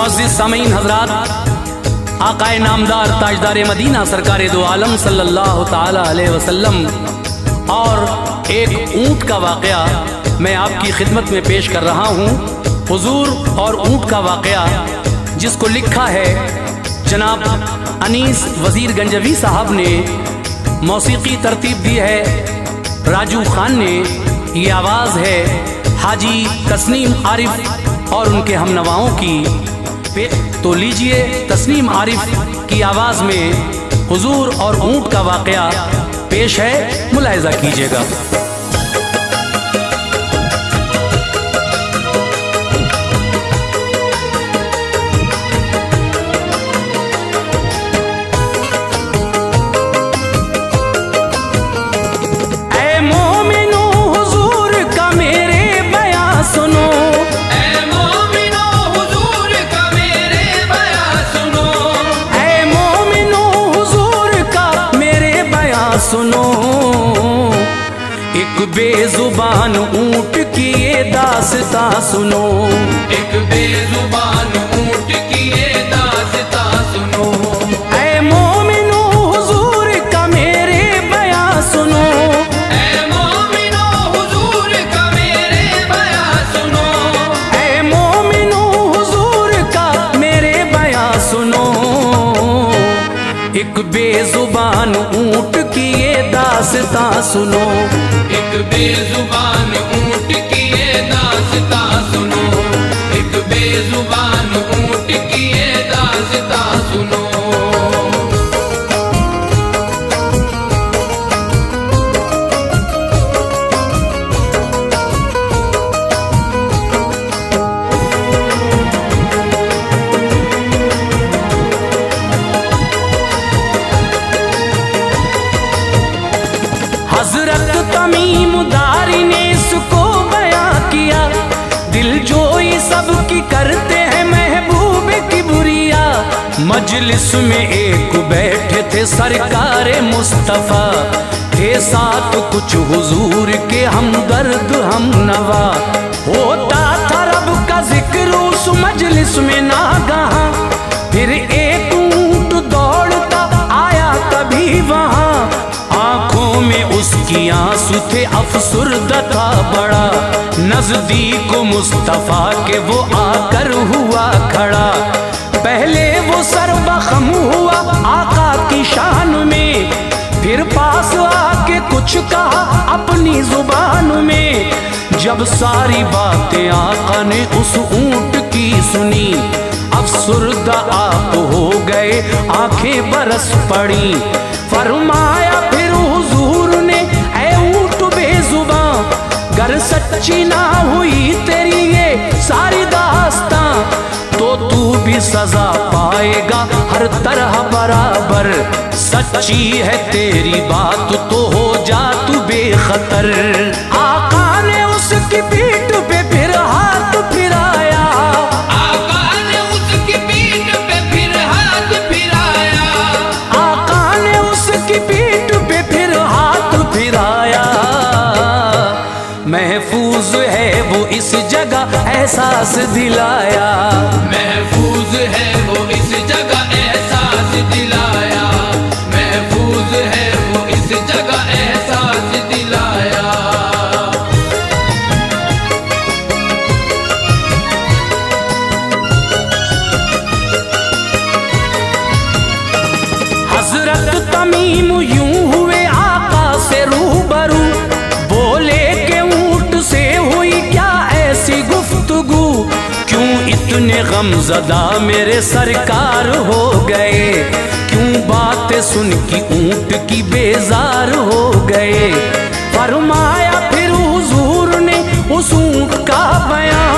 मुअज़्ज़िज़ सामीन हज़रात, आक़ाए नामदार ताजदार मदीना सरकार दो आलम सल्लल्लाहु ताला अलैहि वसल्लम और एक ऊँट का वाक़या मैं आपकी खिदमत में पेश कर रहा हूँ। हुजूर और ऊँट का वाक़या जिसको लिखा है जनाब अनीस वज़ीर गंजवी साहब ने, मौसीकी तरतीब दी है राजू खान ने, ये आवाज़ है हाजी तस्नीम आरिफ और उनके हमनवाओं की। तो लीजिए तस्नीम आरिफ की आवाज़ में हुजूर और ऊँट का वाक़या पेश है, मुलाहिज़ा कीजिएगा। सुनो एक बेजुबान ऊँट की ये दास्तां सुनो, एक बेजुबान ऊँट की ये दास्तां सुनो। ऐ मोमिनो हुजूर का मेरे बयां सुनो, ऐ मोमिनो हुजूर का मेरे बयां सुनो। ऐ मोमिनो हुजूर का मेरे बयां सुनो। एक बेजुबान ऊँट की ये दास्तां सुनो, एक बेजुबान ऊँट की ये दास्तां सुनो। एक बेजुबान ऊँट की ये दास्तां सुनो। हजरत तमीम दारी ने इसको बयां किया, दिलजोई सबकी करते हैं महबूब की बुरिया। मजलिस में एक बैठे थे सरकार मुस्तफ़ा, थे साथ कुछ हुजूर के हमदर्द हम नवा। होता था रब का जिक्र उस मजलिस में नागहा, फिर एक ऊँट दौड़ता आया तभी वहाँ। आँखों में उसकी आंसू थे, अफसुर्दा था बड़ा, नजदीक मुस्तफा के वो आकर हुआ खड़ा। पहले वो सर्वखम हुआ आका की शान में, फिर पास आके कुछ कहा अपनी जुबान में। जब सारी बातें आका ने उस ऊँट की सुनी, अफसुर्दा आप हो गए, आंखें बरस पड़ी। फरमाया फिर हुजूर ने, ऐ ऊँट बेजुबां, गर सच्ची ना हुई तेरी ये सारी दास्तां, तो तू भी सजा पाएगा हर तरह बराबर। सच्ची है तेरी बात तो हो जा तू बेखतर। आका ने उसकी पीठ पे फिर हाथ फिराया, आका ने उसकी पीठ पे फिर हाथ फिराया। आका ने उसकी पीठ पे फिर हाथ फिराया। महफूज है वो इस जगह एहसास दिलाया, महफूज है वो इस जगह एहसास दिलाया। महफूज है वो इस जगह एहसास दिलाया। हजरत तमीम यूं हुए आका से रूबरू, बोले के ऊँट से हुई क्या ऐसी गुफ्तगू, क्यों इतने गमज़दा मेरे सरकार हो गए, क्यों बातें सुन की ऊँट की बेजार हो गए। फरमाया फिर हुजूर ने उस ऊँट का बयां,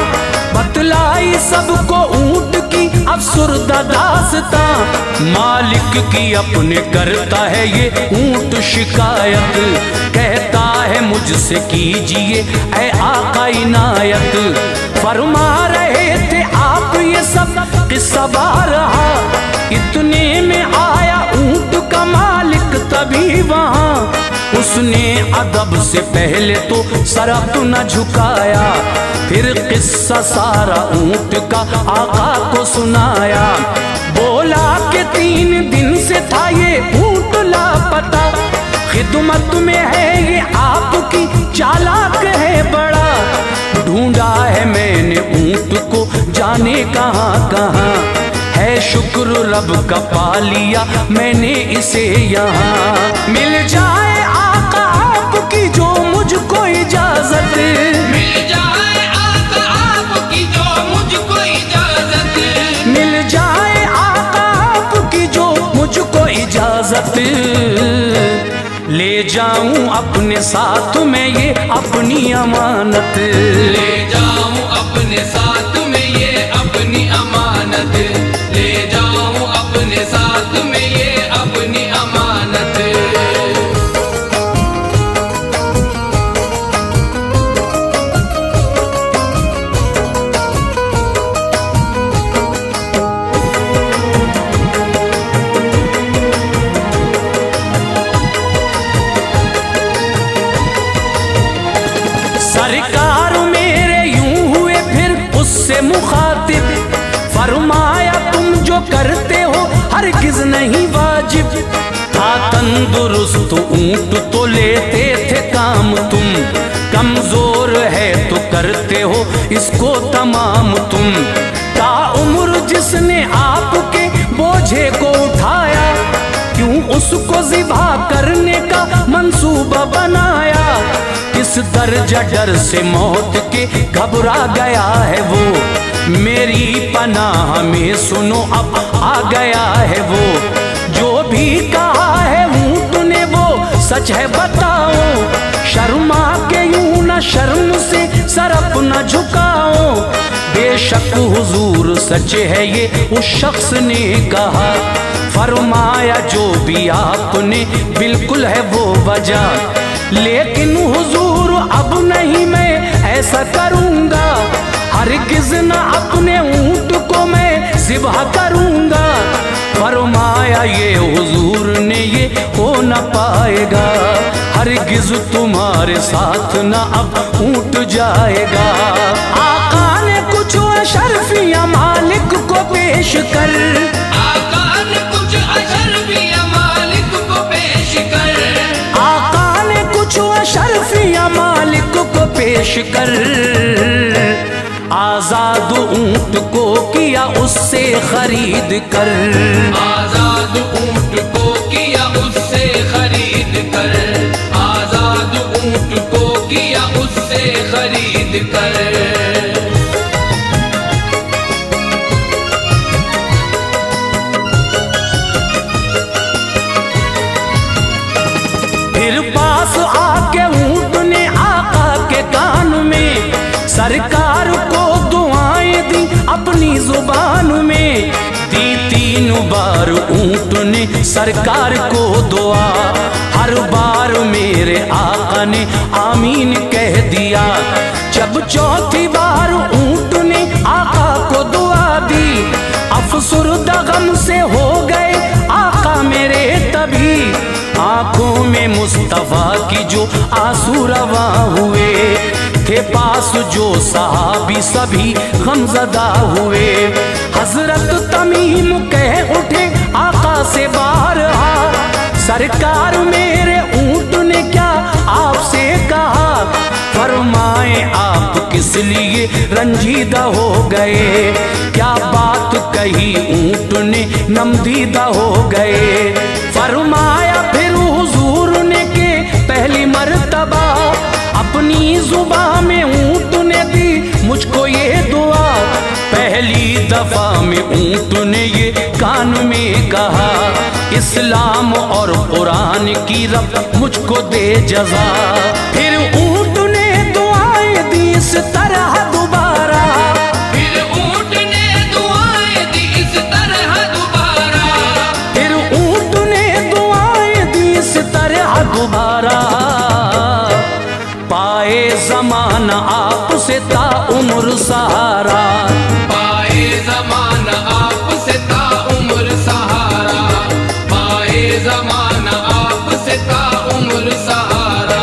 बतलाई सबको ऊँट की अफसुर्दा दास्तां। मालिक की अपने करता है ये ऊँट शिकायत, कहता है मुझसे कीजिए ऐ आका इनायत। फरमा रहे थे आप ये सब किस्सा रहा, इतने में आया ऊँट का मालिक तभी वहाँ। उसने अदब से पहले तो सर अपना झुकाया, फिर किस्सा सारा ऊंट का आका को सुनाया। बोला कि 3 दिन से था ये ऊंट लापता, खिदमत में है ये आपकी, चालाक है बड़ा। ढूंढा है मैंने ऊंट को जाने कहाँ कहाँ, है शुक्र रब का पा लिया मैंने इसे यहाँ। मिल जाए आका आपकी जो मुझको इजाजत, मिल जाए आका आपकी जो मुझको इजाजत, मिल जाए आका आपकी जो मुझको इजाजत, ले जाऊं अपने साथ में ये अपनी अमानत, ले जाऊं अपने साथ में ये अपनी अमानत, ले जाऊं अपने साथ में ये अपनी अमानत। सरकार मेरे यूं हुए फिर उससे मुखातिब, फरमाया तुम जो करते हो हरगिज नहीं वाजिब। था तंदुरुस्त ऊंट तो लेते थे काम तुम, कमजोर है तो करते हो इसको तमाम तुम। ता उम्र जिसने आपके बोझे को उठाया, क्यों उसको ज़िबा करने का मंसूबा बनाया। किस दर्जा डर से मौत के घबरा गया है वो, मेरी पनाह में सुनो अब आ गया है वो। जो भी कहा है ऊंट ने वो सच है बताओ, शर्मा के यूं न शर्म से सर अपना झुकाओ। बेशक हुजूर सच है ये उस शख्स ने कहा, फरमाया जो भी आपने बिल्कुल है वो वजह। लेकिन हुजूर अब नहीं मैं ऐसा करूंगा, हरगिज न अपने ऊंट को मैं ज़िबा करूंगा। फरमाया ये हुजूर ने ये हो न पाएगा, हरगिज तुम्हारे साथ न अब ऊंट जाएगा। आका ने कुछ अशरफिया मालिक को पेश कर, आका ने कुछ अशरफिया मालिक को पेश कर, आका ने कुछ अशरफिया मालिक को पेश कर। आजाद ऊंट को किया उससे खरीद कर, आजाद ऊंट को किया उससे खरीद कर, आजाद ऊंट को किया उससे खरीद कर। फिर पास आके ऊंट ने आका के कान में सरकार को दुआएं दी अपनी जुबान में। दी 3 बार ऊंट ने सरकार को दुआ, हर बार मेरे आका ने आमीन कह दिया। जब 4थी बार ऊंट ने आका को दुआ दी, अफसुर्दा गम से हो गए आका मेरे तभी। आंखों में मुस्तफा की जो आंसू रवा हुए थे, पास जो सहाबी सभी गमज़दा हुए। हजरत तमीम कह उठे आका से बारहा, सरकार मेरे ऊंट ने क्या आपसे कहा। फरमाए आप किस लिए रंजीदा हो गए, क्या बात कही ऊंट ने नमदीदा हो गए। फरमाया फिर हुजूर ने के पहली मर्तबा अपनी जुबान में ऊंट ने दी मुझको ये दुआ। पहली दफा में ऊंट ने ये कान में कहा, इस्लाम और कुरान की रब मुझको दे जज़ा। फिर ऊंट ने दुआएं दी इस तरह दोबारा, फिर ऊंट ने दुआएं दी इस तरह दोबारा, फिर ऊंट ने दुआएं दी इस तरह दोबारा। पाए ज़माना आपसे ता उम्र सहारा, पाए ज़माना आपसे ता उम्र सहारा, पाए ज़माना आपसे ता उम्र सहारा।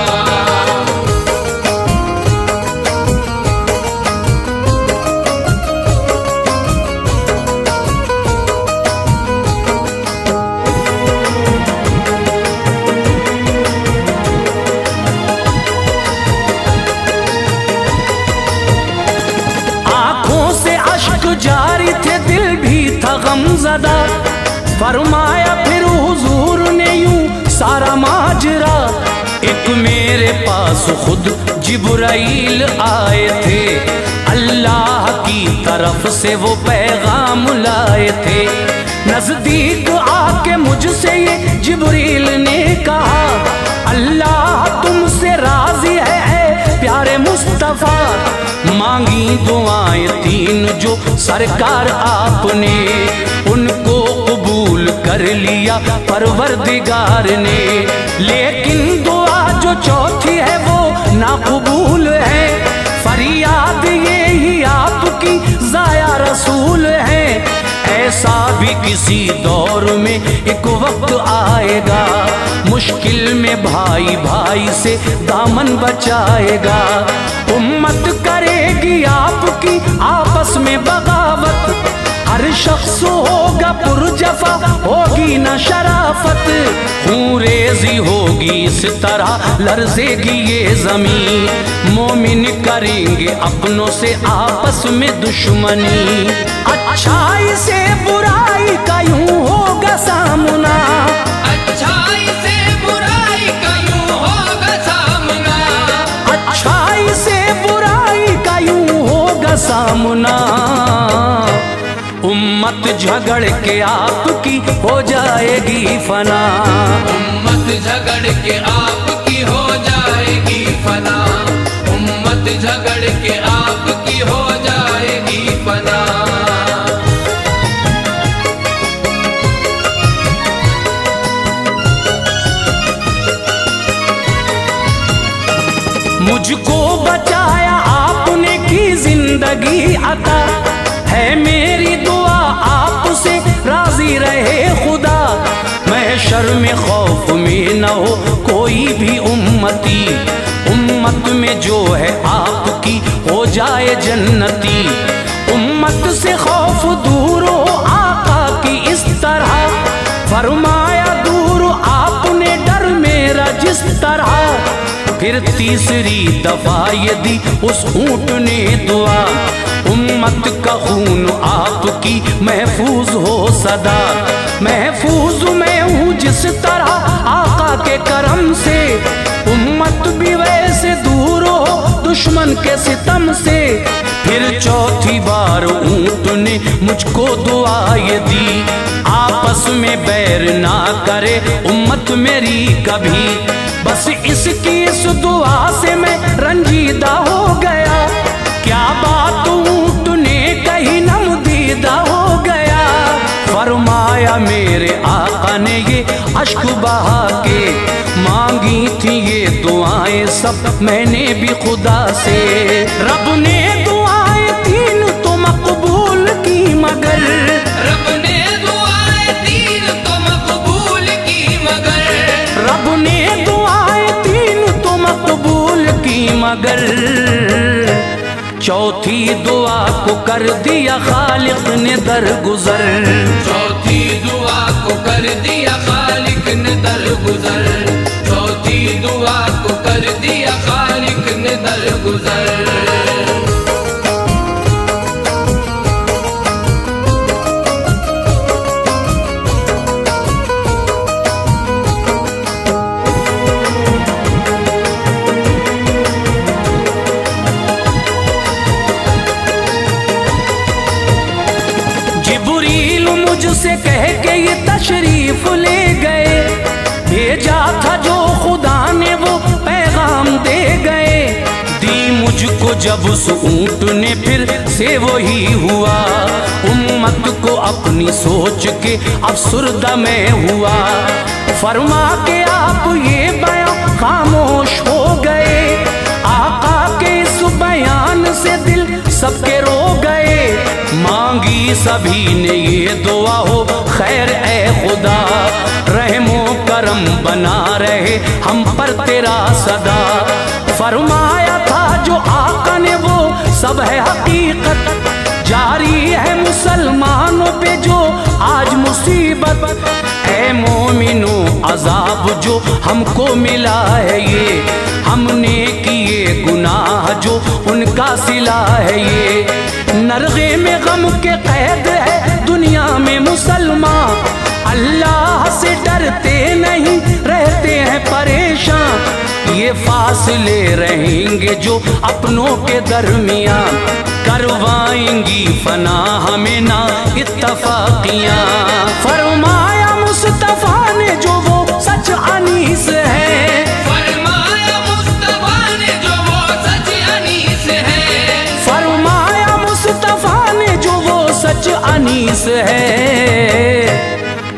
पास खुद जिब्राइल आए थे, अल्लाह की तरफ से वो पैगाम लाए थे। नजदीक आके मुझसे ये जिब्रील ने कहा, अल्लाह तुमसे राजी है प्यारे मुस्तफा। मांगी दुआएं तीन जो सरकार आपने, उनको कबूल कर लिया परवरदिगार ने। लेकिन दुआ जो चौथी है वो नाकबूल है, फरियाद यही आपकी ज़ाया रसूल है। ऐसा भी किसी दौर में एक वक्त आएगा, मुश्किल में भाई भाई से दामन बचाएगा। उम्मत करेगी आपकी आपस में बगावत, हर शख्स होगा पुरजफा, होगी न शराफत। खून रेजी होगी इस तरह लर्जेगी ये जमीन, मोमिन करेंगे अपनों से आपस में दुश्मनी। अच्छाई से बुराई का यूं होगा सामना, अच्छाई से बुराई का यूं होगा सामना, अच्छाई से बुराई का यूं होगा सामना। उम्मत झगड़ के आपकी हो जाएगी फना, उम्मत झगड़ के आपकी हो जाएगी फना, उम्मत झगड़ के आपकी हो जाएगी फना। मुझको बचाया आपने की जिंदगी अता, है मेरी दुआ आपसे राजी रहे खुदा। महशर में खौफ में न हो कोई भी उम्मती, उम्मत में जो है आपकी हो जाए जन्नती। उम्मत से खौफ दूर हो आका की इस तरह, फरमाया दूर आपने डर मेरा जिस तरह। फिर तीसरी दफा यदि उस ऊंट ने दुआ, उम्मत का खून आपकी महफूज हो सदा। महफूज मैं हूँ जिस तरह आका के करम से, उम्मत भी वैसे दूर हो दुश्मन के सितम से। फिर चौथी बार ऊंट ने मुझको दुआ ये दी, आपस में बैर ना करे उम्मत मेरी कभी। बस इसकी इस दुआ से मैं रंजीदा हो गया, क्या बात ऊंट ने कही नमदीदा हो गया। फरमाया मेरे आका ने ये अश्क बहा के, मांगी थी ये दुआएं सब मैंने भी खुदा से। रब ने दुआएं तीन तो मकबूल की मगर, रब ने दुआएं तीन तो मकबूल की मगर, रब ने दुआएं तीन तो मकबूल की मगर। चौथी दुआ को कर दिया खालिक ने दरगुजर, चौथी दुआ को कर दिया खालिक ने दरगुजर, चौथी दुआ को कर दिया खालिक ने दरगुजर। जिब्रील मुझसे कह के ये तशरीफ ले गए, भेजा था जो खुदा ने वो पैगाम दे गए। दी मुझको जब उस ऊंट ने फिर से वही हुआ, उम्मत को अपनी सोच के अफसुर्दा में हुआ। फरमा के आप ये बयान खामोश हो गए, आका के इस बयान से दिल सबके रो गए। मांगी सभी ने ये दुआ हो खैर ए खुदा, रहमो करम बना रहे हम पर तेरा सदा। फरमाया था जो आका ने वो सब है हकीकत, जारी है मुसलमानों पे जो आज मुसीबत। ऐ मोमिनो अजाब जो हमको मिला है ये, हमने किए गुनाह जो उनका सिला है ये। नरगे में गम के कैद है दुनिया में मुसलमान, अल्लाह से डरते नहीं रहते हैं परेशान। ये फासले रखेंगे जो अपनों के दरमियां, करवाएंगी फना हमें ना इत्तफाकियां। फरमाया मुस्तफा ने जो वो सच अनीस है, फरमाया मुस्तफा ने जो वो सच अनीस है, फरमाया मुस्तफा ने जो वो सच अनीस है।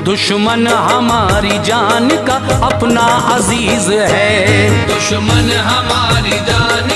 दुश्मन हमारी जान का अपना अजीज है, दुश्मन हमारी जान